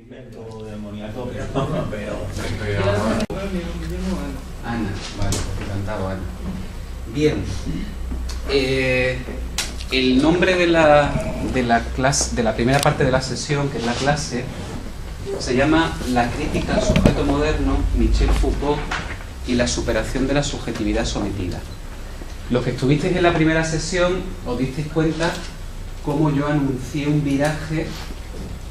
invento demoníaco, pero... Ana, vale, encantado, Ana. Bien. El nombre de la clase, de la primera parte de la sesión, que es la clase, se llama La crítica al sujeto moderno, Michel Foucault y la superación de la subjetividad sometida. Los que estuvisteis en la primera sesión os disteis cuenta cómo yo anuncié un viraje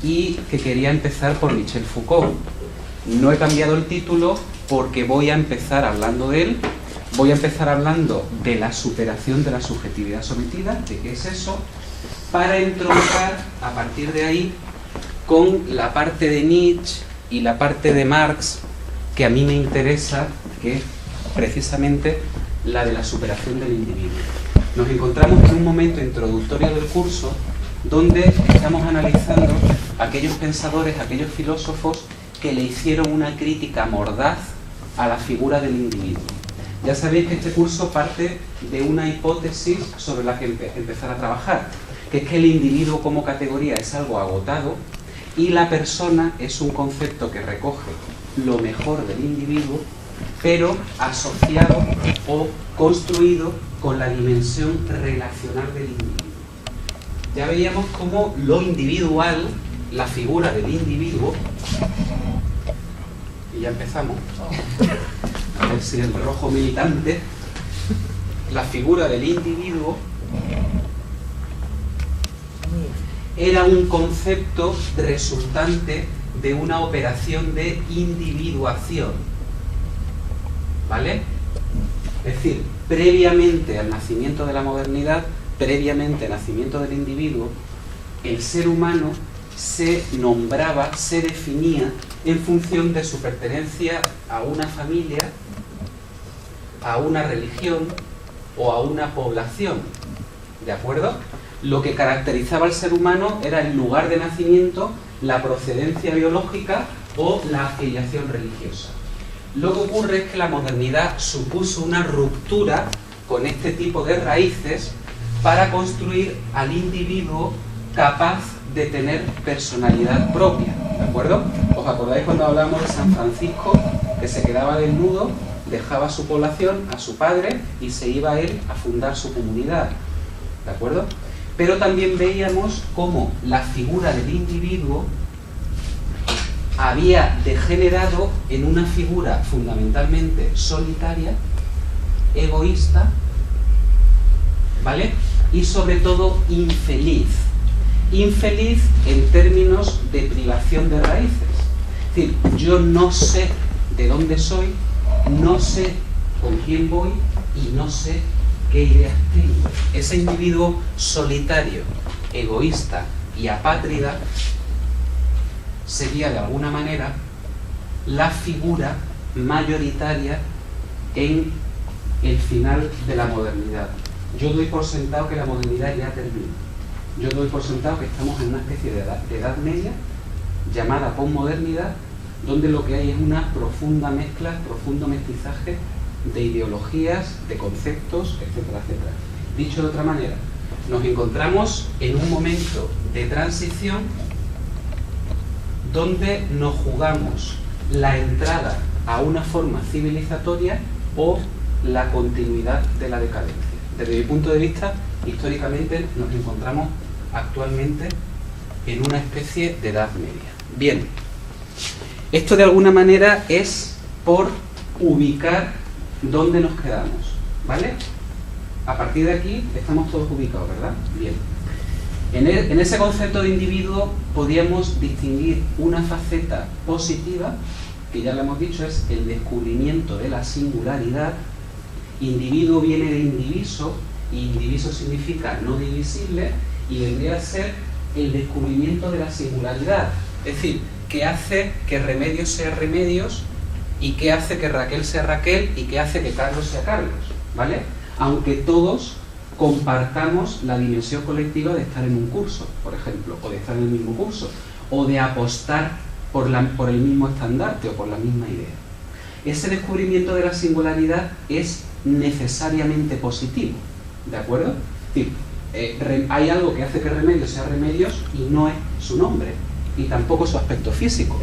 y que quería empezar por Michel Foucault. No he cambiado el título porque voy a empezar hablando de él. Voy a empezar hablando de la superación de la subjetividad sometida, de qué es eso, para entroncar a partir de ahí con la parte de Nietzsche y la parte de Marx que a mí me interesa, que es precisamente la de la superación del individuo. Nos encontramos en un momento introductorio del curso donde estamos analizando aquellos pensadores, aquellos filósofos que le hicieron una crítica mordaz a la figura del individuo. Ya sabéis que este curso parte de una hipótesis sobre la que empezar a trabajar, que es que el individuo como categoría es algo agotado y la persona es un concepto que recoge lo mejor del individuo, pero asociado o construido con la dimensión relacional del individuo. Ya veíamos cómo lo individual, la figura del individuo, y ya empezamos, a ver si el rojo militante, la figura del individuo era un concepto resultante de una operación de individuación, ¿vale? Es decir, previamente al nacimiento de la modernidad, previamente al nacimiento del individuo, el ser humano se nombraba, se definía en función de su pertenencia a una familia, a una religión o a una población, ¿de acuerdo? Lo que caracterizaba al ser humano era el lugar de nacimiento, la procedencia biológica o la afiliación religiosa. Lo que ocurre es que la modernidad supuso una ruptura con este tipo de raíces para construir al individuo capaz de tener personalidad propia, ¿de acuerdo? ¿Os acordáis cuando hablábamos de San Francisco, que se quedaba desnudo, dejaba a su población, a su padre, y se iba él a fundar su comunidad, ¿de acuerdo? Pero también veíamos cómo la figura del individuo había degenerado en una figura fundamentalmente solitaria, egoísta, ¿vale? Y sobre todo infeliz. Infeliz en términos de privación de raíces. Es decir, yo no sé de dónde soy, no sé con quién voy y no sé qué ideas tengo. Ese individuo solitario, egoísta y apátrida sería de alguna manera la figura mayoritaria en el final de la modernidad. Yo doy por sentado que la modernidad ya termina. Yo doy por sentado que estamos en una especie de edad media llamada posmodernidad, donde lo que hay es una profunda mezcla, profundo mestizaje de ideologías, de conceptos, etcétera, etcétera. Dicho de otra manera, nos encontramos en un momento de transición donde nos jugamos la entrada a una forma civilizatoria o la continuidad de la decadencia. Desde mi punto de vista, históricamente nos encontramos actualmente en una especie de edad media. Bien, esto de alguna manera es por ubicar dónde nos quedamos, ¿vale? A partir de aquí estamos todos ubicados, ¿verdad? Bien. En ese concepto de individuo podríamos distinguir una faceta positiva, que ya lo hemos dicho, es el descubrimiento de la singularidad. Individuo viene de indiviso, y indiviso significa no divisible, y vendría a ser el descubrimiento de la singularidad. Es decir, que hace que Remedios sea Remedios, y que hace que Raquel sea Raquel, y que hace que Carlos sea Carlos, ¿vale? Aunque todos compartamos la dimensión colectiva de estar en un curso, por ejemplo, o de estar en el mismo curso, o de apostar por el mismo estandarte o por la misma idea. Ese descubrimiento de la singularidad es necesariamente positivo, ¿de acuerdo? Es decir, hay algo que hace que Remedios sea Remedios y no es su nombre, y tampoco su aspecto físico,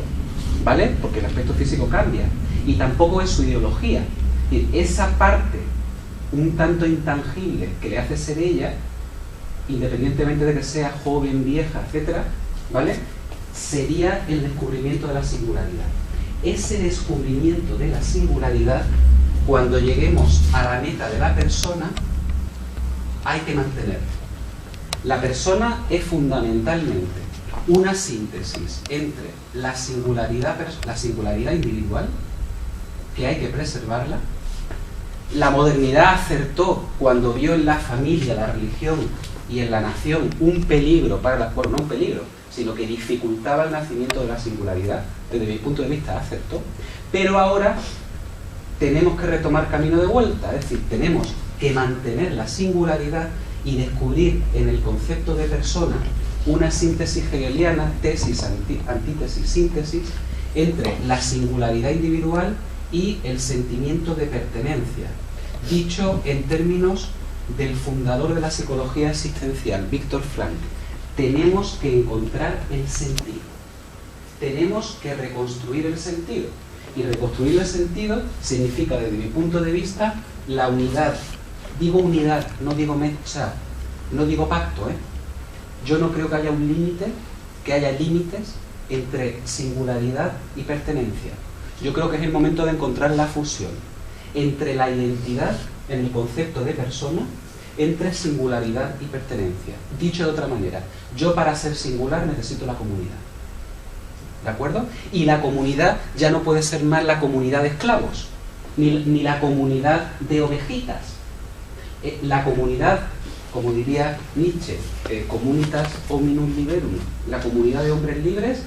¿vale? Porque el aspecto físico cambia, y tampoco es su ideología. Y esa parte un tanto intangible que le hace ser ella, independientemente de que sea joven, vieja, etcétera, ¿vale? Sería el descubrimiento de la singularidad. Ese descubrimiento de la singularidad, cuando lleguemos a la meta de la persona, hay que mantener. La persona es fundamentalmente una síntesis entre la singularidad individual, que hay que preservarla. La modernidad acertó cuando vio en la familia, la religión y en la nación un peligro para la... Bueno, no un peligro, sino que dificultaba el nacimiento de la singularidad. Desde mi punto de vista acertó. Pero ahora tenemos que retomar camino de vuelta, es decir, tenemos que mantener la singularidad y descubrir en el concepto de persona una síntesis hegeliana, tesis, antítesis, síntesis, entre la singularidad individual y el sentimiento de pertenencia, dicho en términos del fundador de la psicología existencial, Viktor Frankl. Tenemos que encontrar el sentido, tenemos que reconstruir el sentido, y reconstruir el sentido significa, desde mi punto de vista, la unidad. Digo unidad, no digo no digo pacto, ¿eh? Yo no creo que haya un límite, que haya límites entre singularidad y pertenencia. Yo creo que es el momento de encontrar la fusión entre la identidad, en el concepto de persona, entre singularidad y pertenencia. Dicho de otra manera, yo para ser singular necesito la comunidad. ¿De acuerdo? Y la comunidad ya no puede ser más la comunidad de esclavos, ni la comunidad de ovejitas. La comunidad, como diría Nietzsche, communitas hominum liberum, la comunidad de hombres libres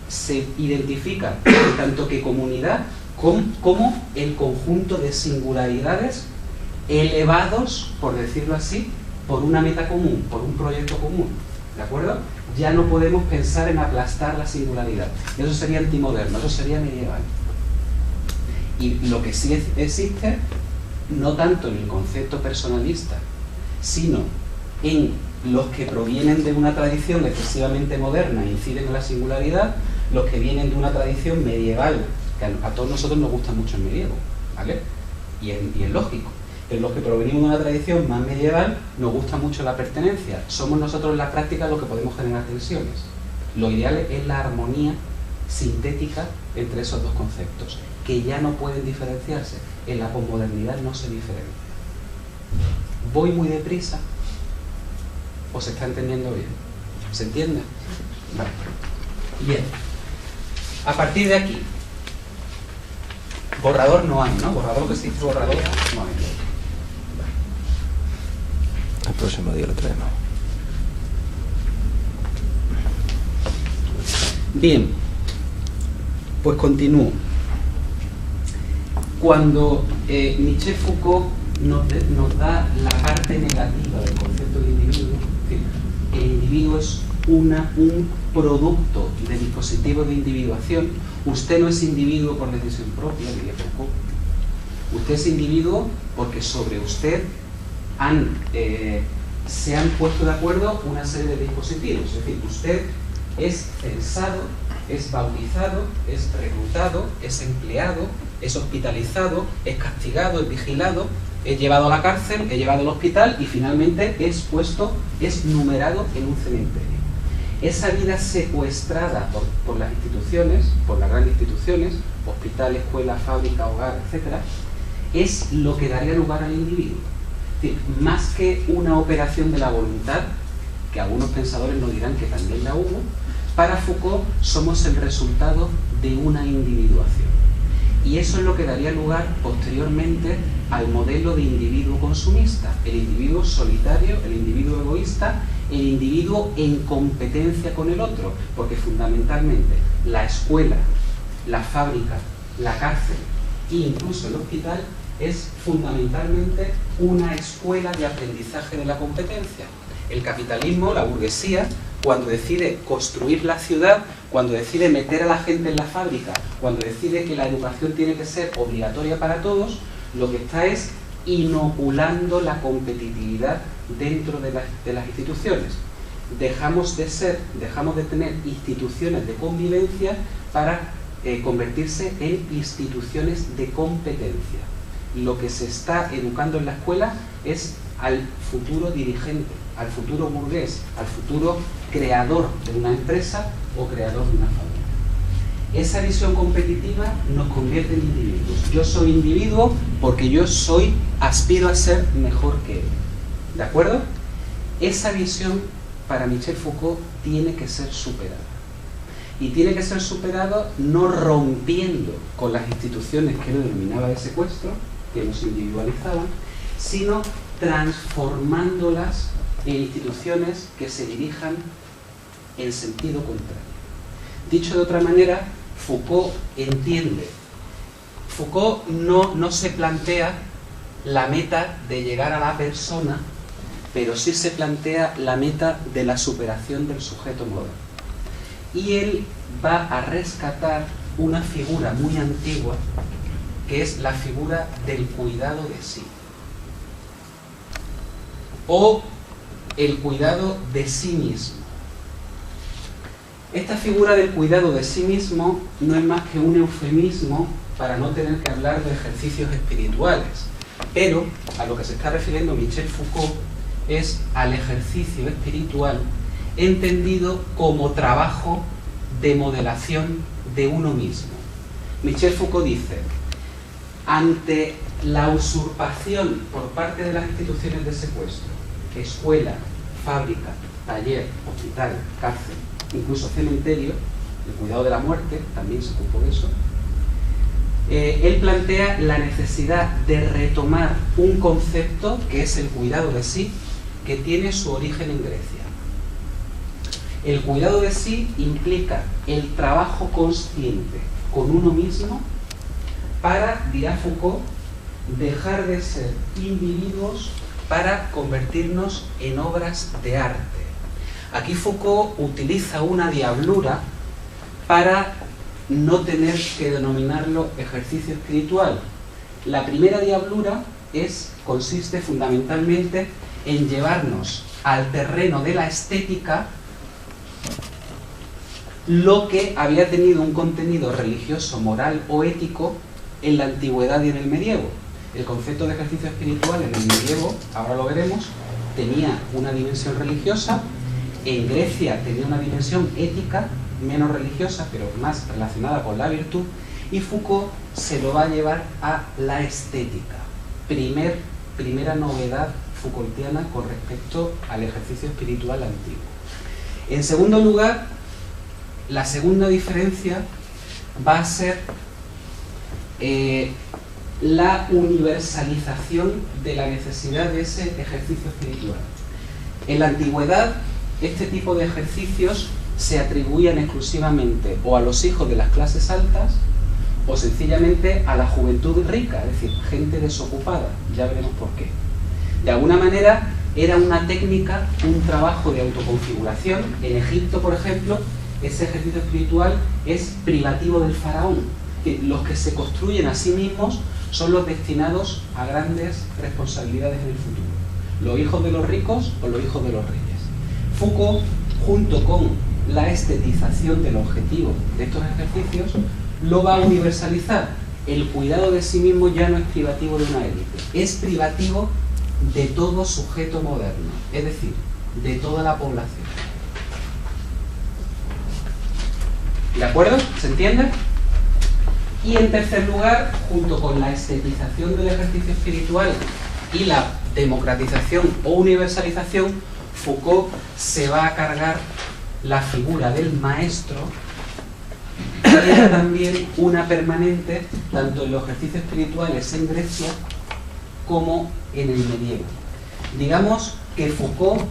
se identifica tanto que comunidad como el conjunto de singularidades elevados, por decirlo así, por una meta común, por un proyecto común. ¿De acuerdo? Ya no podemos pensar en aplastar la singularidad. Eso sería antimoderno, eso sería medieval. Y lo que sí existe, no tanto en el concepto personalista, sino en los que provienen de una tradición excesivamente moderna e inciden en la singularidad, los que vienen de una tradición medieval, que a todos nosotros nos gusta mucho el medievo, ¿vale? Y es lógico. Pero los que provenimos de una tradición más medieval, nos gusta mucho la pertenencia. Somos nosotros en la práctica los que podemos generar tensiones. Lo ideal es la armonía sintética entre esos dos conceptos, que ya no pueden diferenciarse. En la posmodernidad no se diferencia. ¿Voy muy deprisa o se está entendiendo bien? ¿Se entiende? Vale. Bien. A partir de aquí, borrador no hay, ¿no? Borrador, que se dice borrador, no hay. El próximo día lo traemos. Bien, pues continúo. Cuando Michel Foucault nos da la parte negativa del concepto de individuo, el individuo es un producto de dispositivo de individuación. Usted no es individuo por decisión propia, diría Foucault. Usted es individuo porque sobre usted se han puesto de acuerdo una serie de dispositivos. Es decir, usted es censado, es bautizado, es reclutado, es empleado, es hospitalizado, es castigado, es vigilado, es llevado a la cárcel, es llevado al hospital y finalmente es numerado en un cementerio. Esa vida secuestrada por las instituciones, por las grandes instituciones, hospital, escuela, fábrica, hogar, etc., es lo que daría lugar al individuo. Es decir, más que una operación de la voluntad, que algunos pensadores nos dirán que también la hubo, para Foucault somos el resultado de una individuación. Y eso es lo que daría lugar posteriormente al modelo de individuo consumista, el individuo solitario, el individuo egoísta, el individuo en competencia con el otro, porque fundamentalmente la escuela, la fábrica, la cárcel e incluso el hospital es fundamentalmente una escuela de aprendizaje de la competencia. El capitalismo, la burguesía, cuando decide construir la ciudad, cuando decide meter a la gente en la fábrica, cuando decide que la educación tiene que ser obligatoria para todos, lo que está es inoculando la competitividad dentro de las instituciones. dejamos de tener instituciones de convivencia para convertirse en instituciones de competencia. Lo que se está educando en la escuela es al futuro dirigente, al futuro burgués, al futuro creador de una empresa o creador de una fábrica. Esa visión competitiva nos convierte en individuos. Yo soy individuo porque yo aspiro a ser mejor que él. ¿De acuerdo? Esa visión para Michel Foucault tiene que ser superada. Y tiene que ser superado no rompiendo con las instituciones que él denominaba de secuestro, que nos individualizaban, sino transformándolas en instituciones que se dirijan en sentido contrario. Dicho de otra manera, Foucault no se plantea la meta de llegar a la persona, pero sí se plantea la meta de la superación del sujeto moderno. Y él va a rescatar una figura muy antigua, que es la figura del cuidado de sí, o el cuidado de sí mismo. Esta figura del cuidado de sí mismo no es más que un eufemismo para no tener que hablar de ejercicios espirituales, pero a lo que se está refiriendo Michel Foucault es al ejercicio espiritual entendido como trabajo de modelación de uno mismo. Michel Foucault dice: ante la usurpación por parte de las instituciones de secuestro, escuela, fábrica, taller, hospital, cárcel, incluso cementerio, el cuidado de la muerte, también se ocupó de eso, él plantea la necesidad de retomar un concepto que es el cuidado de sí, que tiene su origen en Grecia. El cuidado de sí implica el trabajo consciente con uno mismo para, dirá Foucault, dejar de ser individuos para convertirnos en obras de arte. Aquí Foucault utiliza una diablura para no tener que denominarlo ejercicio espiritual. La primera diablura consiste fundamentalmente en llevarnos al terreno de la estética lo que había tenido un contenido religioso, moral o ético en la antigüedad y en el medievo. El concepto de ejercicio espiritual en el medievo, ahora lo veremos, tenía una dimensión religiosa. En Grecia tenía una dimensión ética, menos religiosa, pero más relacionada con la virtud, y Foucault se lo va a llevar a la estética. Primera novedad Foucaultiana con respecto al ejercicio espiritual antiguo. En segundo lugar, la segunda diferencia va a ser la universalización de la necesidad de ese ejercicio espiritual. En la antigüedad, este tipo de ejercicios se atribuían exclusivamente o a los hijos de las clases altas o sencillamente a la juventud rica, es decir, gente desocupada. Ya veremos por qué. De alguna manera era una técnica, un trabajo de autoconfiguración. En Egipto, por ejemplo, ese ejercicio espiritual es privativo del faraón. Que los que se construyen a sí mismos son los destinados a grandes responsabilidades en el futuro. Los hijos de los ricos o los hijos de los reyes. Foucault, junto con la estetización del objetivo de estos ejercicios, lo va a universalizar. El cuidado de sí mismo ya no es privativo de una élite, es privativo de todo sujeto moderno, es decir, de toda la población. ¿De acuerdo? ¿Se entiende? Y en tercer lugar, junto con la estetización del ejercicio espiritual y la democratización o universalización, Foucault se va a cargar la figura del maestro, que era también una permanente tanto en los ejercicios espirituales en Grecia como en el medievo. Digamos que Foucault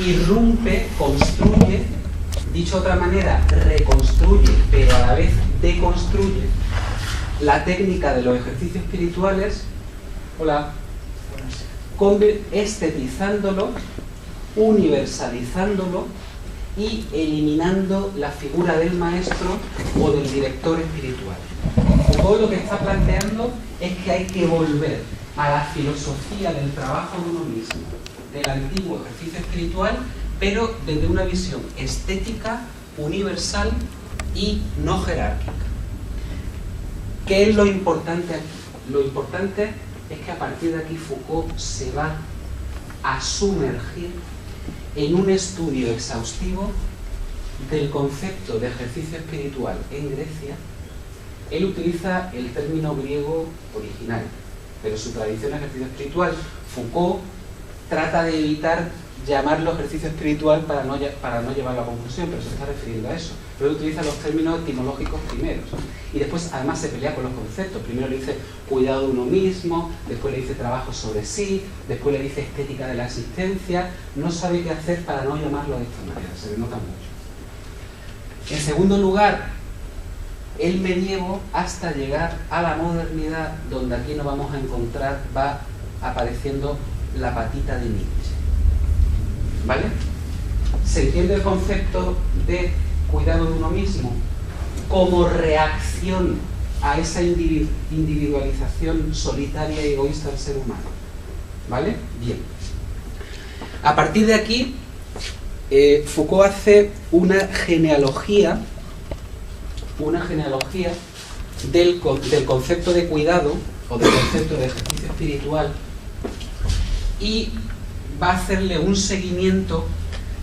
irrumpe, construye, dicho de otra manera, reconstruye, pero a la vez deconstruye la técnica de los ejercicios espirituales, estetizándolo, universalizándolo y eliminando la figura del maestro o del director espiritual. Foucault lo que está planteando es que hay que volver a la filosofía del trabajo de uno mismo, del antiguo ejercicio espiritual, pero desde una visión estética, universal y no jerárquica. ¿Qué es lo importante aquí? Lo importante es que a partir de aquí Foucault se va a sumergir en un estudio exhaustivo del concepto de ejercicio espiritual en Grecia. Él utiliza el término griego original, pero su tradición de ejercicio espiritual. Foucault trata de evitar llamarlo ejercicio espiritual para no llevarlo a conclusión, pero se está refiriendo a eso. Pero él utiliza los términos etimológicos primeros. Y después, además, se pelea con los conceptos. Primero le dice cuidado de uno mismo, después le dice trabajo sobre sí, después le dice estética de la existencia. No sabe qué hacer para no llamarlo de esta manera, se le nota mucho. En segundo lugar, el medievo hasta llegar a la modernidad, donde aquí nos vamos a encontrar, va apareciendo la patita de Nietzsche. ¿Vale? ¿Se entiende el concepto de cuidado de uno mismo como reacción a esa individualización solitaria y egoísta del ser humano? ¿Vale? Bien. A partir de aquí, Foucault hace una genealogía del concepto de cuidado o del concepto de ejercicio espiritual, y va a hacerle un seguimiento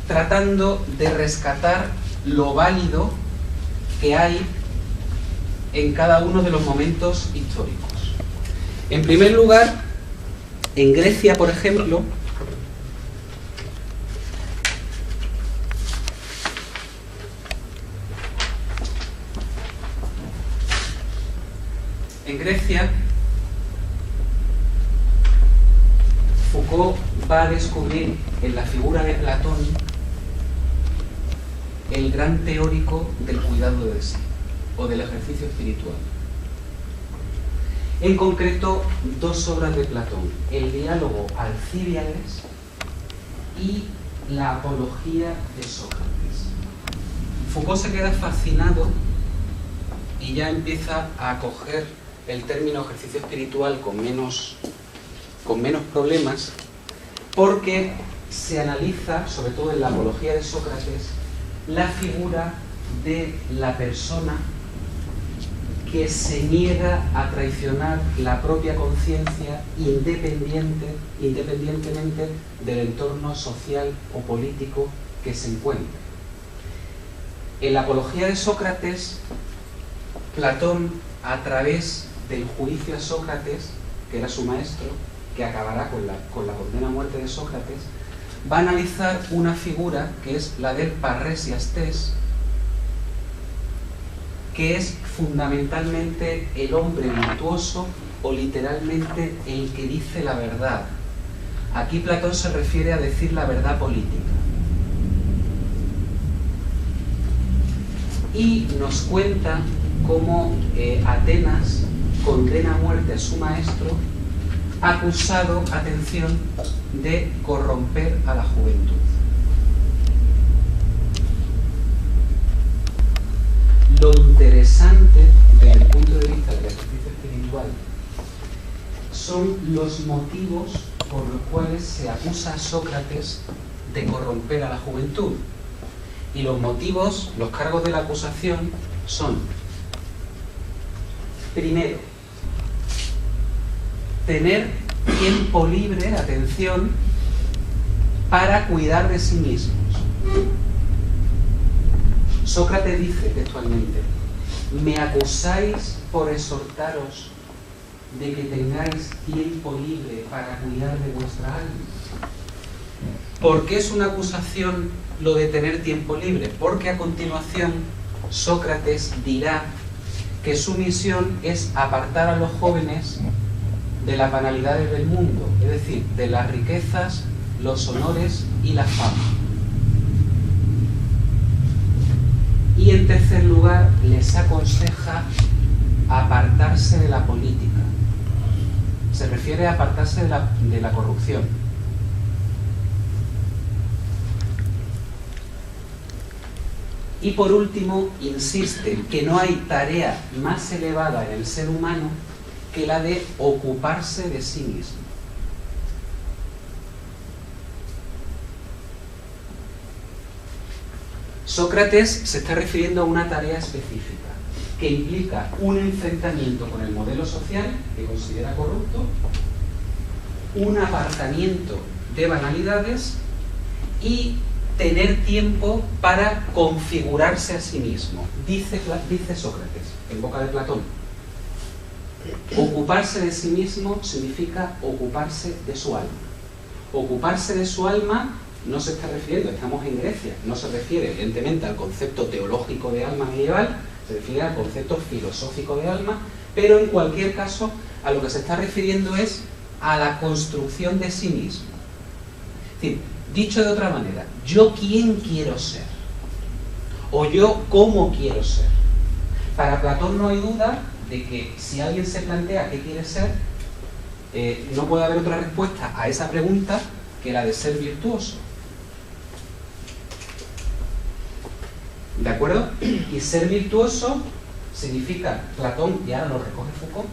tratando de rescatar lo válido que hay en cada uno de los momentos históricos. En primer lugar, en Grecia, por ejemplo, Foucault va a descubrir en la figura de Platón el gran teórico del cuidado de sí, o del ejercicio espiritual. En concreto, dos obras de Platón: el diálogo Alcíbiades y la apología de Sócrates. Foucault se queda fascinado y ya empieza a acoger el término ejercicio espiritual con menos problemas, porque se analiza, sobre todo en la apología de Sócrates, la figura de la persona que se niega a traicionar la propia conciencia independientemente del entorno social o político que se encuentre. En la apología de Sócrates, Platón, a través del juicio a Sócrates, que era su maestro, que acabará con la condena a muerte de Sócrates, va a analizar una figura que es la del parresiastés, que es fundamentalmente el hombre virtuoso, o literalmente el que dice la verdad. Aquí Platón se refiere a decir la verdad política. Y nos cuenta cómo Atenas condena a muerte a su maestro, acusado, atención, de corromper a la juventud. Lo interesante desde el punto de vista del ejercicio espiritual son los motivos por los cuales se acusa a Sócrates de corromper a la juventud. Y los motivos, los cargos de la acusación son: primero, tener tiempo libre, atención, para cuidar de sí mismos. Sócrates dice textualmente: me acusáis por exhortaros de que tengáis tiempo libre para cuidar de vuestra alma. ¿Por qué es una acusación lo de tener tiempo libre? Porque a continuación Sócrates dirá que su misión es apartar a los jóvenes de las banalidades del mundo, es decir, de las riquezas, los honores y la fama. Y en tercer lugar, les aconseja apartarse de la política. Se refiere a apartarse de la corrupción. Y por último, insiste que no hay tarea más elevada en el ser humano que la de ocuparse de sí mismo. Sócrates se está refiriendo a una tarea específica que implica un enfrentamiento con el modelo social que considera corrupto, un apartamiento de banalidades y tener tiempo para configurarse a sí mismo. Dice Sócrates, en boca de Platón. Ocuparse de sí mismo significa ocuparse de su alma. Ocuparse de su alma no se está refiriendo, estamos en Grecia, no se refiere evidentemente al concepto teológico de alma medieval, se refiere al concepto filosófico de alma, pero en cualquier caso a lo que se está refiriendo es a la construcción de sí mismo. Es decir, dicho de otra manera, ¿yo quién quiero ser? ¿O yo cómo quiero ser? Para Platón no hay duda de que si alguien se plantea qué quiere ser, no puede haber otra respuesta a esa pregunta que la de ser virtuoso. ¿De acuerdo? Y ser virtuoso significa, Platón, y ahora lo recoge Foucault,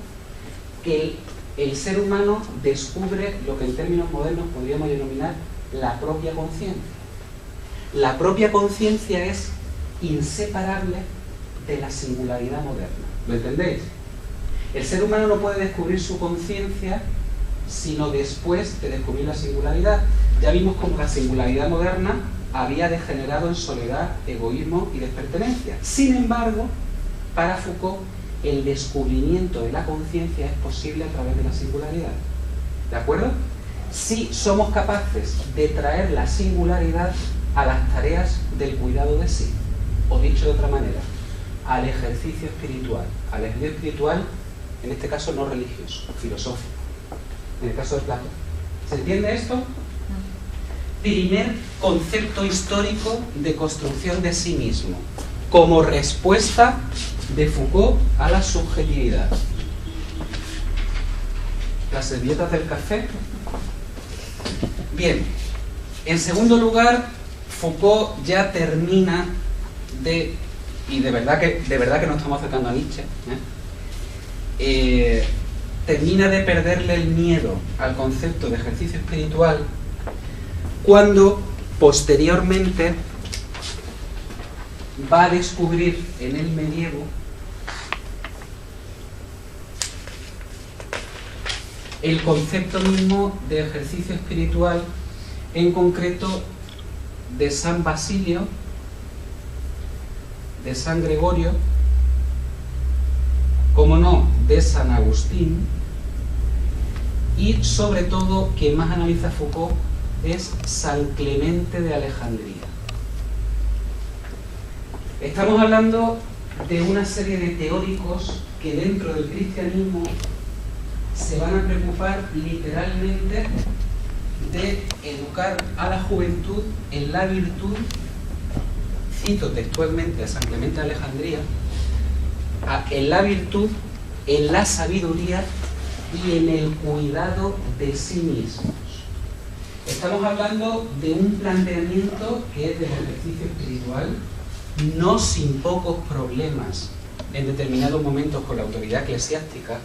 que el ser humano descubre lo que en términos modernos podríamos denominar la propia conciencia. La propia conciencia es inseparable de la singularidad moderna. ¿Lo entendéis? El ser humano no puede descubrir su conciencia sino después de descubrir la singularidad. Ya vimos cómo la singularidad moderna había degenerado en soledad, egoísmo y despertenencia. Sin embargo, para Foucault, el descubrimiento de la conciencia es posible a través de la singularidad. ¿De acuerdo? Si somos capaces de traer la singularidad a las tareas del cuidado de sí, o dicho de otra manera, al ejercicio espiritual. Al ejercicio espiritual, en este caso no religioso, filosófico. En el caso de Platón. ¿Se entiende esto? Primer concepto histórico de construcción de sí mismo, como respuesta de Foucault a la subjetividad. Las servilletas del café. Bien, en segundo lugar, Foucault ya termina de, y de verdad que nos estamos acercando a Nietzsche, termina de perderle el miedo al concepto de ejercicio espiritual cuando posteriormente va a descubrir en el medievo el concepto mismo de ejercicio espiritual, en concreto de San Basilio, de San Gregorio, como no, de San Agustín, y sobre todo, quien más analiza Foucault es San Clemente de Alejandría. Estamos hablando de una serie de teóricos que dentro del cristianismo se van a preocupar literalmente de educar a la juventud en la virtud, cito textualmente a San Clemente de Alejandría, en la virtud, en la sabiduría y en el cuidado de sí mismos. Estamos hablando de un planteamiento que es del ejercicio espiritual, no sin pocos problemas en determinados momentos con la autoridad eclesiástica,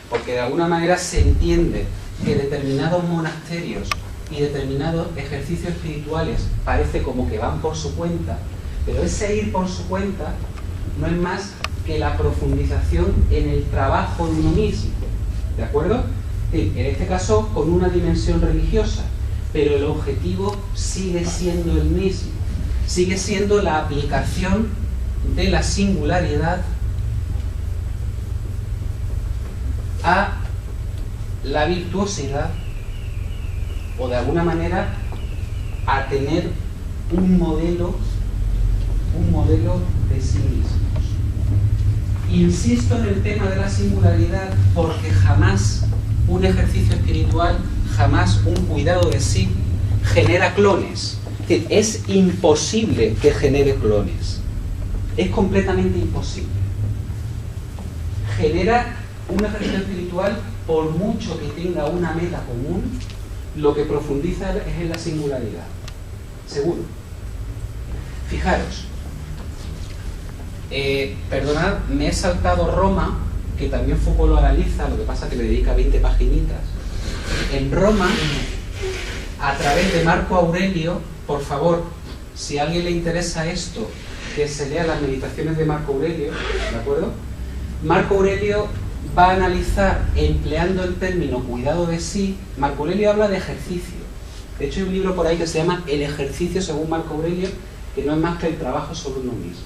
porque de alguna manera se entiende que determinados monasterios y determinados ejercicios espirituales parece como que van por su cuenta, pero ese ir por su cuenta no es más que la profundización en el trabajo de uno mismo, ¿de acuerdo? En este caso con una dimensión religiosa, pero el objetivo sigue siendo el mismo, sigue siendo la aplicación de la singularidad a la virtuosidad, o de alguna manera a tener un modelo de sí mismos. Insisto en el tema de la singularidad porque jamás un ejercicio espiritual, jamás un cuidado de sí genera clones. Es imposible que genere clones. Es completamente imposible. Genera un ejercicio espiritual, por mucho que tenga una meta común, lo que profundiza es en la singularidad. Seguro. Fijaros. Perdonad, me he saltado Roma, que también Foucault lo analiza, lo que pasa es que le dedica 20 paginitas. En Roma, a través de Marco Aurelio, por favor, si a alguien le interesa esto, que se lea las meditaciones de Marco Aurelio, ¿de acuerdo? Marco Aurelio va a analizar, empleando el término cuidado de sí. Marco Aurelio habla de ejercicio. De hecho, hay un libro por ahí que se llama El ejercicio según Marco Aurelio, que no es más que el trabajo sobre uno mismo.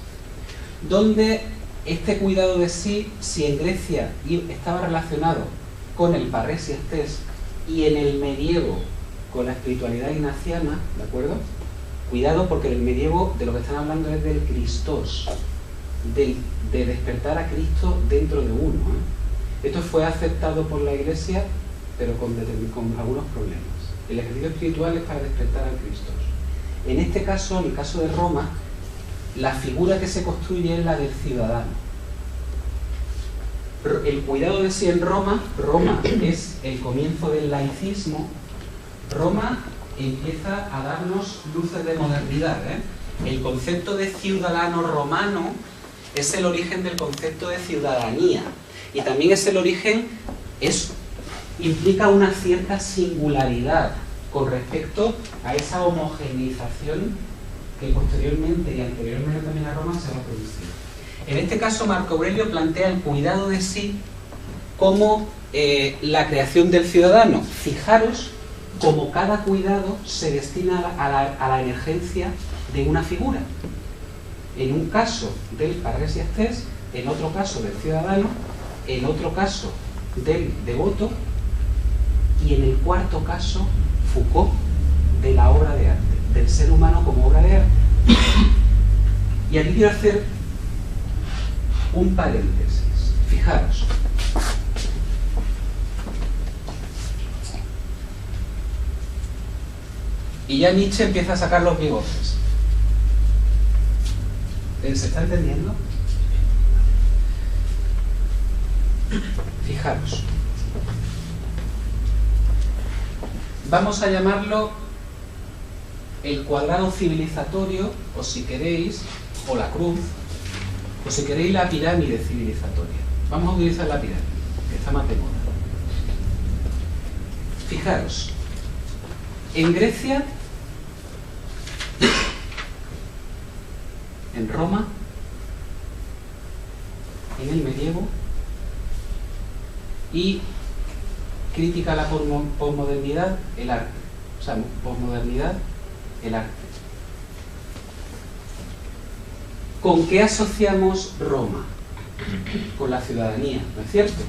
Donde este cuidado de sí, si en Grecia estaba relacionado con el parresiastés y en el medievo con la espiritualidad ignaciana, ¿de acuerdo? Cuidado, porque en el medievo de lo que están hablando es del Christos, de despertar a Cristo dentro de uno, ¿eh? Esto fue aceptado por la Iglesia, pero con algunos problemas. El ejercicio espiritual es para despertar a Christos. En este caso, en el caso de Roma, la figura que se construye es la del ciudadano. El cuidado de sí en Roma es el comienzo del laicismo. Roma empieza a darnos luces de modernidad, ¿eh? El concepto de ciudadano romano es el origen del concepto de ciudadanía, y también es el origen, implica una cierta singularidad con respecto a esa homogeneización que posteriormente y anteriormente también a Roma se va a producir. En este caso, Marco Aurelio plantea el cuidado de sí como la creación del ciudadano. Fijaros cómo cada cuidado se destina a la emergencia de una figura. En un caso del parresiastés, en otro caso del ciudadano, en otro caso del devoto, y en el cuarto caso, Foucault, de la obra de arte, del ser humano como obra de arte. Y aquí quiero hacer un paréntesis. Fijaros. Y ya Nietzsche empieza a sacar los bigotes. ¿Se está entendiendo? Fijaros. Vamos a llamarlo el cuadrado civilizatorio, o si queréis, o la cruz, o si queréis la pirámide civilizatoria. Vamos a utilizar la pirámide, que está más de moda. Fijaros, en Grecia, en Roma, en el medievo, y crítica a la posmodernidad, el arte. O sea, posmodernidad, el arte. ¿Con qué asociamos Roma? Con la ciudadanía, ¿no es cierto?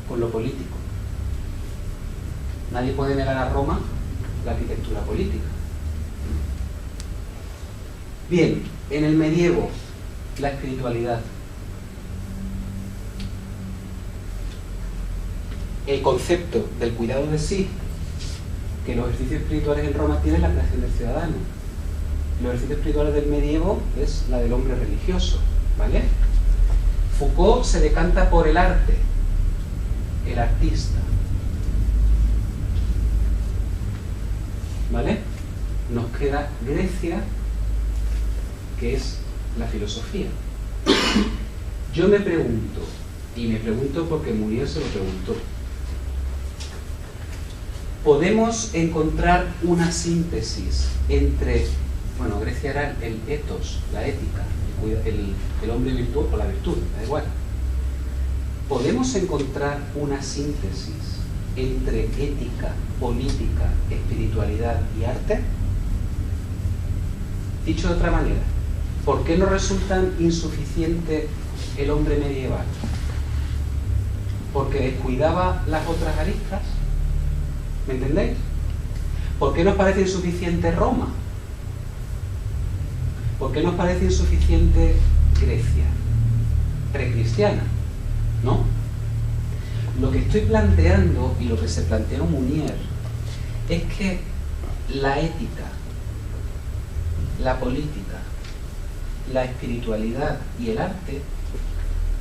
Con lo político. Nadie puede negar a Roma la arquitectura política. Bien, en el medievo, la espiritualidad. El concepto del cuidado de sí, que los ejercicios espirituales en Roma tienen la creación del ciudadano. Los ejercicios espirituales del medievo es la del hombre religioso, ¿vale? Foucault se decanta por el arte, el artista, ¿vale? Nos queda Grecia, que es la filosofía. Yo me pregunto, y me pregunto porque Muriel se lo preguntó, ¿podemos encontrar una síntesis entre, bueno, Grecia era el ethos, la ética, el hombre virtud o la virtud, da igual? ¿Podemos encontrar una síntesis entre ética, política, espiritualidad y arte? Dicho de otra manera, ¿por qué no resulta insuficiente el hombre medieval? ¿Porque descuidaba las otras aristas? ¿Me entendéis? ¿Por qué nos parece insuficiente Roma? ¿Por qué nos parece insuficiente Grecia? Precristiana, ¿no? Lo que estoy planteando, y lo que se planteó Munier, es que la ética, la política, la espiritualidad y el arte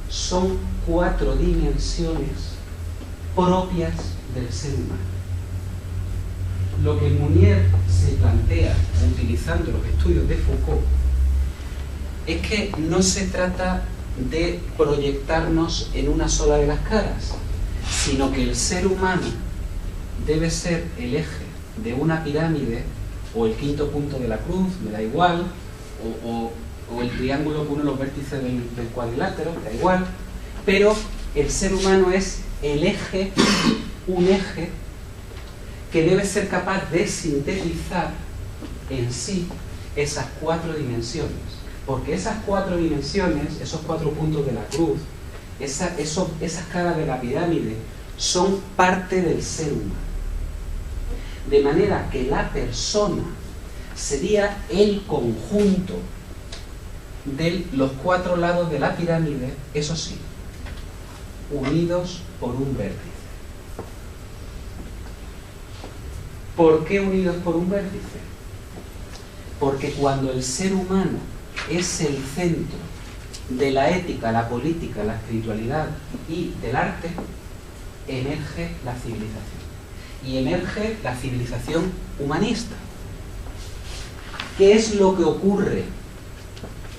son 4 dimensiones propias del ser humano. Lo que Munier se plantea, utilizando los estudios de Foucault, es que no se trata de proyectarnos en una sola de las caras, sino que el ser humano debe ser el eje de una pirámide, o el quinto punto de la cruz, me da igual, o o el triángulo que une los vértices del cuadrilátero, da igual, pero el ser humano es el eje, un eje que debe ser capaz de sintetizar en sí esas 4 dimensiones, porque esas 4 dimensiones, esos 4 puntos de la cruz, esas caras de la pirámide, son parte del ser humano. De manera que la persona sería el conjunto de los 4 lados de la pirámide, eso sí, unidos por un vértice. ¿Por qué unidos por un vértice? Porque cuando el ser humano es el centro de la ética, la política, la espiritualidad y del arte, emerge la civilización. Y emerge la civilización humanista. ¿Qué es lo que ocurre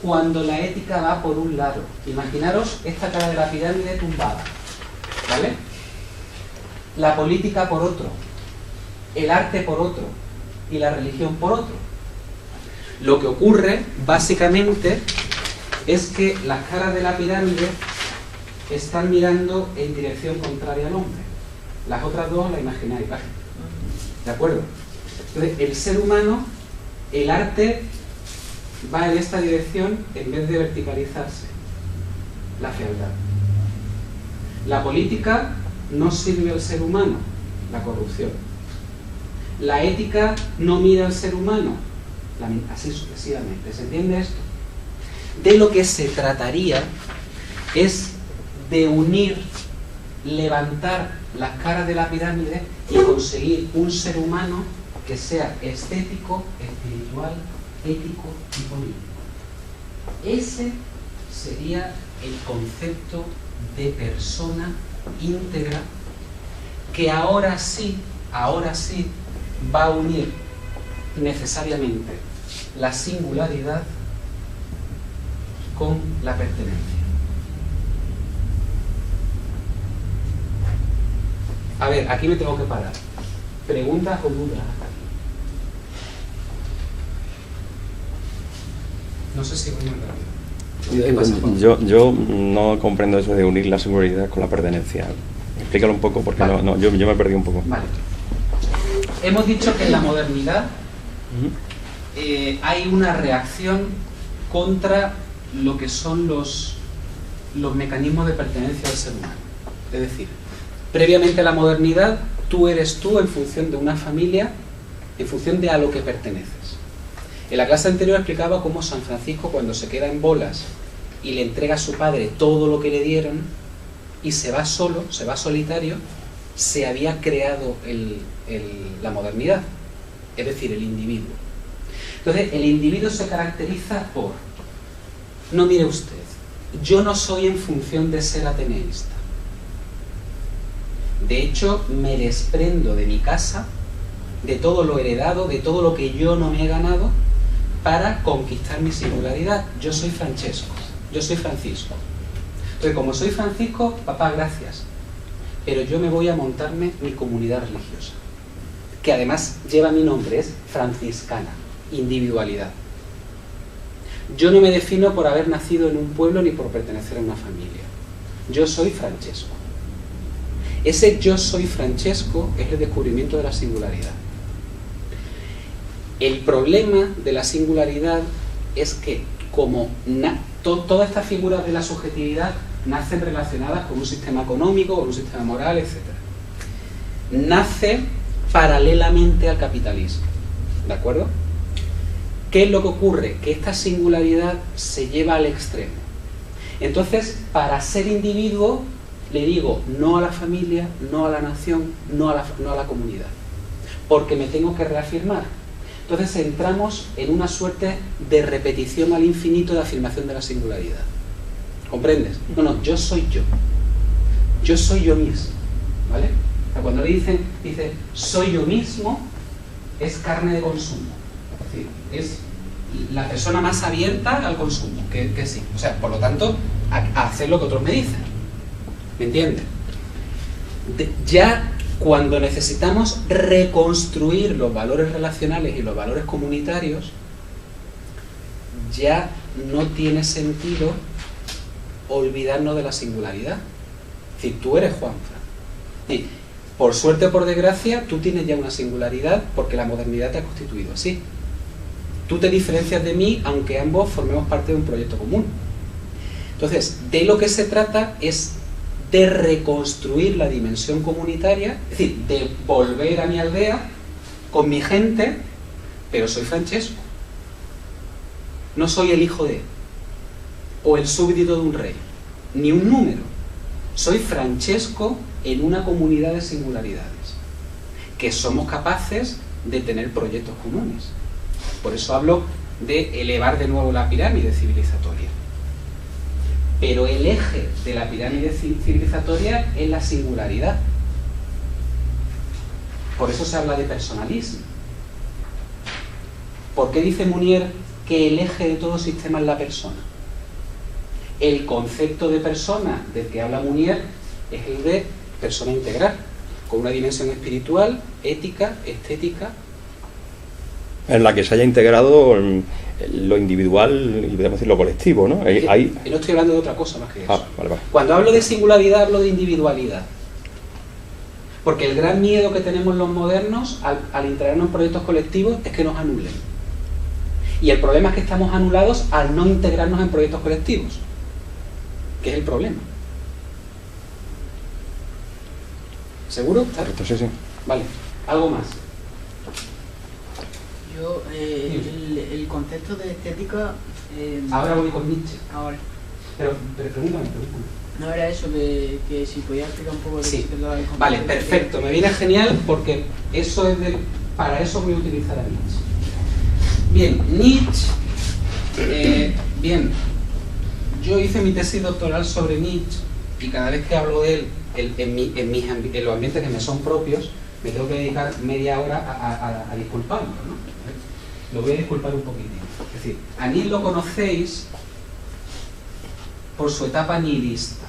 cuando la ética va por un lado? Imaginaros esta cara de la pirámide tumbada, ¿vale? La política por otro, el arte por otro y la religión por otro. Lo que ocurre, básicamente, es que las caras de la pirámide están mirando en dirección contraria al hombre. Las otras dos las imagináis, ¿vale? ¿De acuerdo? Entonces, el ser humano, el arte va en esta dirección en vez de verticalizarse. La fealdad. La política no sirve al ser humano, la corrupción. La ética no mira al ser humano, así sucesivamente. ¿Se entiende esto? De lo que se trataría es de unir, levantar las caras de la pirámide y conseguir un ser humano que sea estético, espiritual, ético y político. Ese sería el concepto de persona íntegra que ahora sí va a unir necesariamente la singularidad con la pertenencia. A ver, aquí me tengo que parar. ¿Preguntas o dudas hasta aquí? No sé si voy muy rápido. Yo no comprendo eso de unir la singularidad con la pertenencia. Explícalo un poco porque vale. yo me perdí un poco. Vale. Hemos dicho que en la modernidad hay una reacción contra lo que son los mecanismos de pertenencia al ser humano. Es decir, previamente a la modernidad, tú eres tú en función de una familia, en función de a lo que perteneces. En la clase anterior explicaba cómo San Francisco, cuando se queda en bolas y le entrega a su padre todo lo que le dieron y se va solo, se va solitario, se había creado la modernidad, es decir, el individuo. Entonces, el individuo se caracteriza por, no mire usted, yo no soy en función de ser ateneísta. De hecho, me desprendo de mi casa, de todo lo heredado, de todo lo que yo no me he ganado, para conquistar mi singularidad. Yo soy Francesco, yo soy Francisco. Entonces, como soy Francisco, papá, gracias. Pero yo me voy a montarme mi comunidad religiosa, que además lleva mi nombre, es franciscana, individualidad. Yo no me defino por haber nacido en un pueblo ni por pertenecer a una familia. Yo soy Francesco. Ese yo soy Francesco es el descubrimiento de la singularidad. El problema de la singularidad es que como todas estas figuras de la subjetividad nacen relacionadas con un sistema económico, con un sistema moral, etc. Nace paralelamente al capitalismo. ¿De acuerdo? ¿Qué es lo que ocurre? Que esta singularidad se lleva al extremo. Entonces, para ser individuo, le digo no a la familia, no a la nación, no a la comunidad, porque me tengo que reafirmar. Entonces entramos en una suerte de repetición al infinito de afirmación de la singularidad. ¿Comprendes? No, yo soy yo. Yo soy yo mismo. ¿Vale? O sea, cuando le dice soy yo mismo, es carne de consumo. Es decir, es la persona más abierta al consumo, que sí. O sea, por lo tanto, a hacer lo que otros me dicen. ¿Me entiendes? Ya cuando necesitamos reconstruir los valores relacionales y los valores comunitarios, ya no tiene sentido olvidarnos de la singularidad. Es decir, tú eres Juanfran. Y por suerte o por desgracia, tú tienes ya una singularidad porque la modernidad te ha constituido así. Tú te diferencias de mí, aunque ambos formemos parte de un proyecto común. Entonces, de lo que se trata es de reconstruir la dimensión comunitaria, es decir, de volver a mi aldea con mi gente, pero soy Francesco. No soy el hijo de, o el súbdito de un rey, ni un número. Soy Francesco en una comunidad de singularidades, que somos capaces de tener proyectos comunes. Por eso hablo de elevar de nuevo la pirámide civilizatoria. Pero el eje de la pirámide civilizatoria es la singularidad. Por eso se habla de personalismo. ¿Por qué dice Munier que el eje de todo sistema es la persona? El concepto de persona del que habla Munier es el de persona integral, con una dimensión espiritual, ética, estética. En la que se haya integrado lo individual y podemos decir lo colectivo, ¿no? Y no estoy hablando de otra cosa más que eso. Vale. Cuando hablo de singularidad, hablo de individualidad. Porque el gran miedo que tenemos los modernos al integrarnos en proyectos colectivos es que nos anulen. Y el problema es que estamos anulados al no integrarnos en proyectos colectivos, que es el problema. ¿Seguro? Correcto, sí. Vale, algo más. Yo, el concepto de estética... Ahora voy con Nietzsche. Ahora. Pero pregúntame. No, era eso, que si podía explicar un poco de Sí. lo del concepto. Vale, perfecto. Me viene genial porque eso es para eso voy a utilizar a Nietzsche. Bien, Nietzsche... bien, yo hice mi tesis doctoral sobre Nietzsche y cada vez que hablo de él en los ambientes que me son propios, me tengo que dedicar media hora a disculparlo, ¿no? Lo voy a disculpar un poquitín. Es decir, a Nietzsche lo conocéis por su etapa nihilista.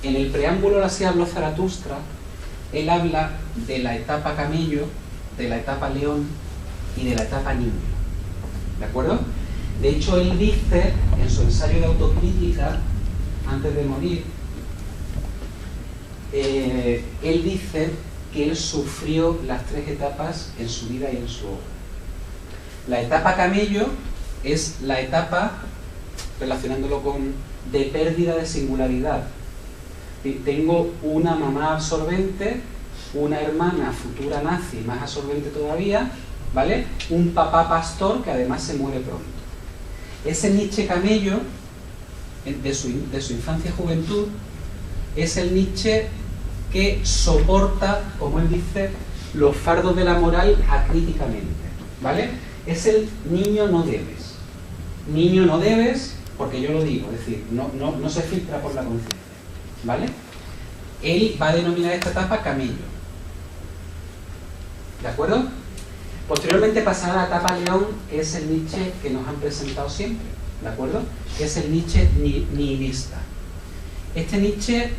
En el preámbulo Así habló Zaratustra, él habla de la etapa camello, de la etapa león y de la etapa niño. ¿De acuerdo? De hecho, él dice, en su ensayo de autocrítica, antes de morir, él dice que él sufrió las tres etapas en su vida y en su obra. La etapa camello es la etapa, relacionándolo con, de pérdida de singularidad. Tengo una mamá absorbente, una hermana futura nazi más absorbente todavía, ¿vale? Un papá pastor que además se muere pronto. Ese Nietzsche camello, de su infancia y juventud, es el Nietzsche que soporta, como él dice, los fardos de la moral acríticamente, ¿vale? Es el niño no debes. Niño no debes, porque yo lo digo, es decir, no se filtra por la conciencia, ¿vale? Él va a denominar esta etapa camello. ¿De acuerdo? Posteriormente pasará a la etapa león, que es el Nietzsche que nos han presentado siempre, ¿de acuerdo? Que es el Nietzsche nihilista. Este Nietzsche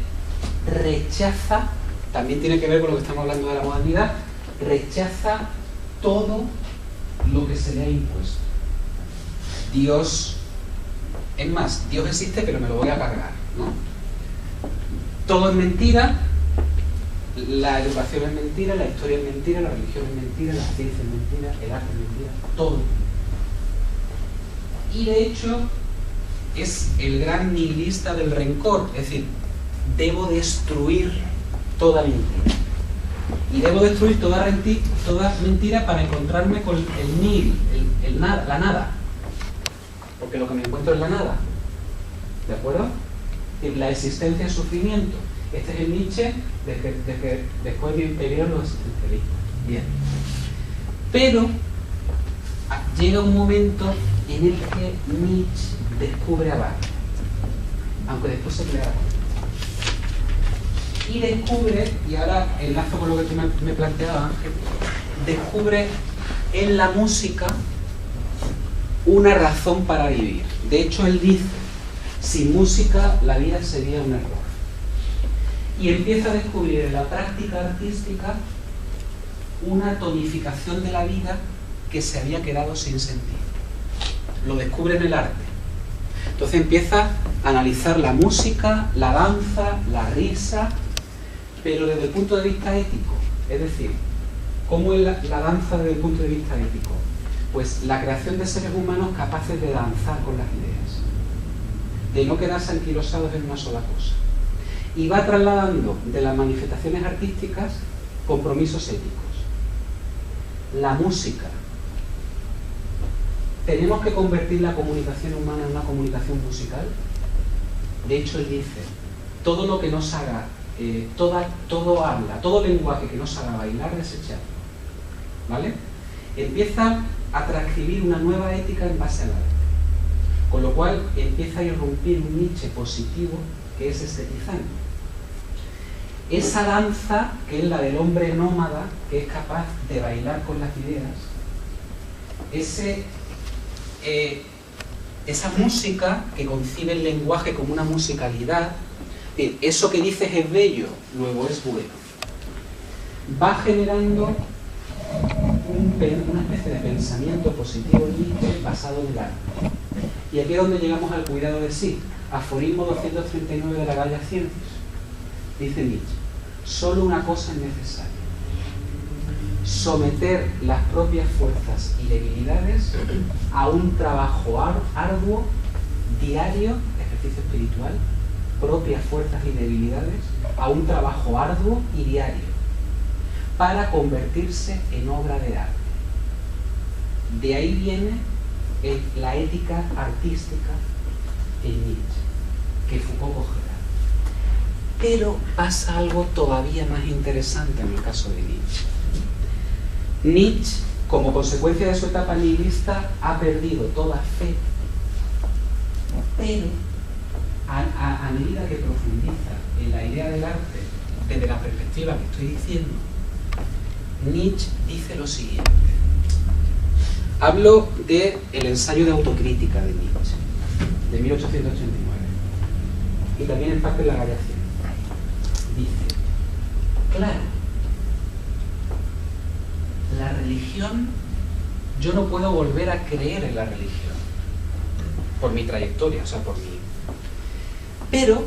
rechaza, también tiene que ver con lo que estamos hablando de la modernidad, rechaza todo lo que se le ha impuesto. Dios, es más, Dios existe pero me lo voy a cargar, ¿no? Todo es mentira, la educación es mentira, la historia es mentira, la religión es mentira, la ciencia es mentira, el arte es mentira, todo. Y de hecho es el gran nihilista del rencor, es decir, debo destruir toda mentira. Y debo destruir toda mentira para encontrarme con el nihil, nada, la nada. Porque lo que me encuentro es la nada. ¿De acuerdo? La existencia es sufrimiento. Este es el Nietzsche después vinieron los existencialistas. Bien. Pero llega un momento en el que Nietzsche descubre a Wagner, aunque después se pelea. Y descubre, y ahora enlazo con lo que tú me planteabas, Ángel, descubre en la música una razón para vivir. De hecho, él dice, sin música la vida sería un error. Y empieza a descubrir en la práctica artística una tonificación de la vida que se había quedado sin sentido. Lo descubre en el arte. Entonces empieza a analizar la música, la danza, la risa, pero desde el punto de vista ético. Es decir, ¿cómo es la danza desde el punto de vista ético? Pues la creación de seres humanos capaces de danzar con las ideas, de no quedarse anquilosados en una sola cosa. Y va trasladando de las manifestaciones artísticas compromisos éticos. La música. ¿Tenemos que convertir la comunicación humana en una comunicación musical? De hecho, él dice, todo lo que nos haga, todo habla, todo lenguaje que nos haga bailar, desecharlo. ¿Vale? Empieza a transcribir una nueva ética en base al arte. Con lo cual empieza a irrumpir un Nietzsche positivo que es estetizante. Esa danza, que es la del hombre nómada, que es capaz de bailar con las ideas, esa música que concibe el lenguaje como una musicalidad, eso que dices es bello, luego es bueno, va generando una especie de pensamiento positivo en Nietzsche basado en el arte. Y aquí es donde llegamos al cuidado de sí. Aforismo 239 de la Gaia Ciencias. Dice Nietzsche, solo una cosa es necesaria: someter las propias fuerzas y debilidades a un trabajo arduo, diario, ejercicio espiritual, propias fuerzas y debilidades a un trabajo arduo y diario, para convertirse en obra de arte. De ahí viene la ética artística en Nietzsche, que Foucault cogerá. Pero pasa algo todavía más interesante en el caso de Nietzsche. Nietzsche, como consecuencia de su etapa nihilista, ha perdido toda fe, pero a medida que profundiza en la idea del arte desde la perspectiva que estoy diciendo, Nietzsche dice lo siguiente. Hablo del ensayo de autocrítica de Nietzsche, de 1889, y también en parte de la variación. Dice, claro, la religión, yo no puedo volver a creer en la religión, por mi trayectoria, o sea, por mí. Pero,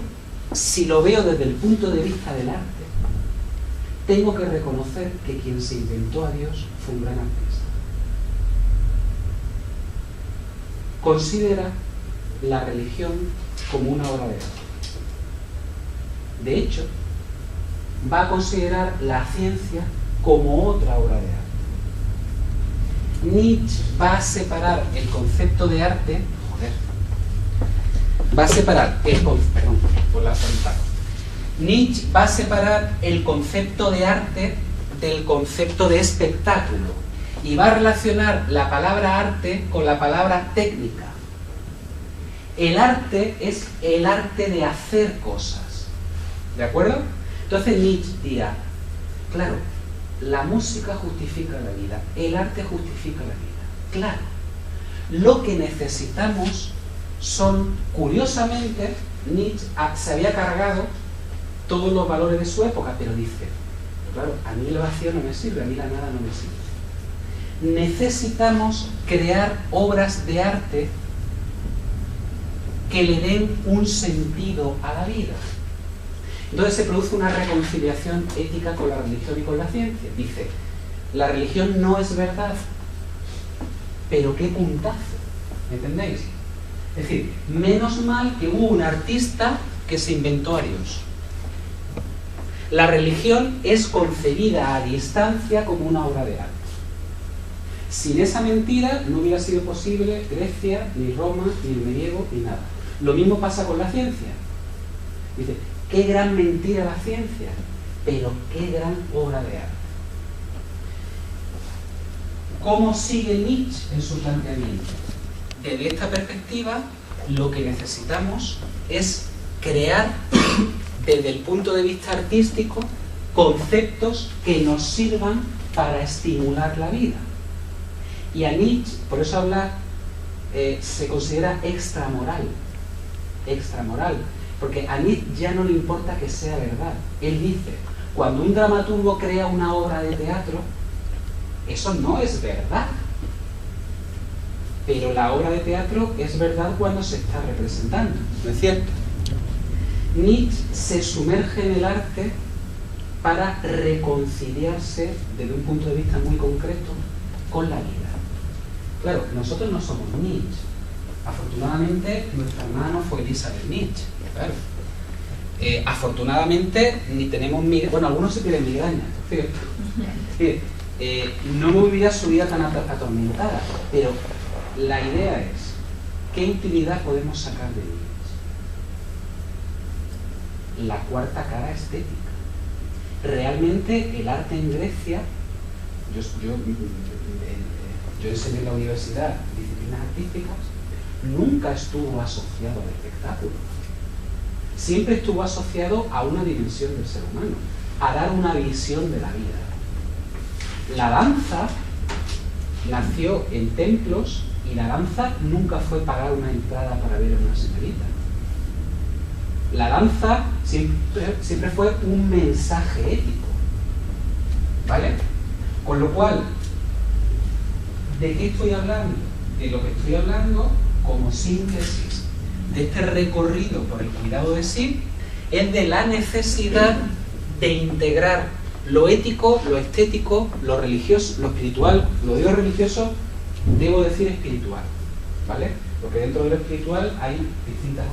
si lo veo desde el punto de vista del arte, tengo que reconocer que quien se inventó a Dios fue un gran artista. Considera la religión como una obra de arte. De hecho, va a considerar la ciencia como otra obra de arte. Nietzsche va a separar el concepto de arte, Nietzsche va a separar el concepto de arte del concepto de espectáculo y va a relacionar la palabra arte con la palabra técnica. El arte es el arte de hacer cosas, ¿de acuerdo? Entonces Nietzsche dirá, claro, la música justifica la vida, el arte justifica la vida, claro. Lo que necesitamos son, curiosamente, Nietzsche se había cargado todos los valores de su época, pero dice, claro, a mí el vacío no me sirve, a mí la nada no me sirve. Necesitamos crear obras de arte que le den un sentido a la vida. Entonces se produce una reconciliación ética con la religión y con la ciencia. Dice, la religión no es verdad, pero qué puntazo, ¿me entendéis? Es decir, menos mal que hubo un artista que se inventó a Dios. La religión es concebida a distancia como una obra de arte. Sin esa mentira no hubiera sido posible Grecia, ni Roma, ni el medievo, ni nada. Lo mismo pasa con la ciencia. Dice, qué gran mentira la ciencia, pero qué gran obra de arte. ¿Cómo sigue Nietzsche en su planteamiento? Desde esta perspectiva, lo que necesitamos es crear, desde el punto de vista artístico, conceptos que nos sirvan para estimular la vida. Y a Nietzsche, por eso habla, se considera extramoral, porque a Nietzsche ya no le importa que sea verdad. Él dice, cuando un dramaturgo crea una obra de teatro, eso no es verdad. pero la obra de teatro es verdad cuando se está representando, ¿no es cierto? Nietzsche se sumerge en el arte para reconciliarse desde un punto de vista muy concreto con la vida. Claro, nosotros no somos Nietzsche. Afortunadamente, nuestra hermana fue Elizabeth Nietzsche, claro. Afortunadamente, ni tenemos migraña. Bueno, algunos se tienen migraña, ¿cierto? No hemos vivido su vida tan atormentada, pero la idea es, ¿qué utilidad podemos sacar de Nietzsche? La cuarta cara estética. Realmente el arte en Grecia, yo enseñé en la universidad disciplinas artísticas, nunca estuvo asociado al espectáculo. Siempre estuvo asociado a una dimensión del ser humano, a dar una visión de la vida. La danza nació en templos y la danza nunca fue pagar una entrada para ver a una señorita. La danza siempre fue un mensaje ético, ¿vale? Con lo cual, ¿de qué estoy hablando? De lo que estoy hablando como síntesis de este recorrido por el cuidado de sí, es de la necesidad de integrar lo ético, lo estético, lo religioso, lo espiritual. Lo digo religioso, debo decir espiritual, ¿vale? Porque dentro de lo espiritual hay distintas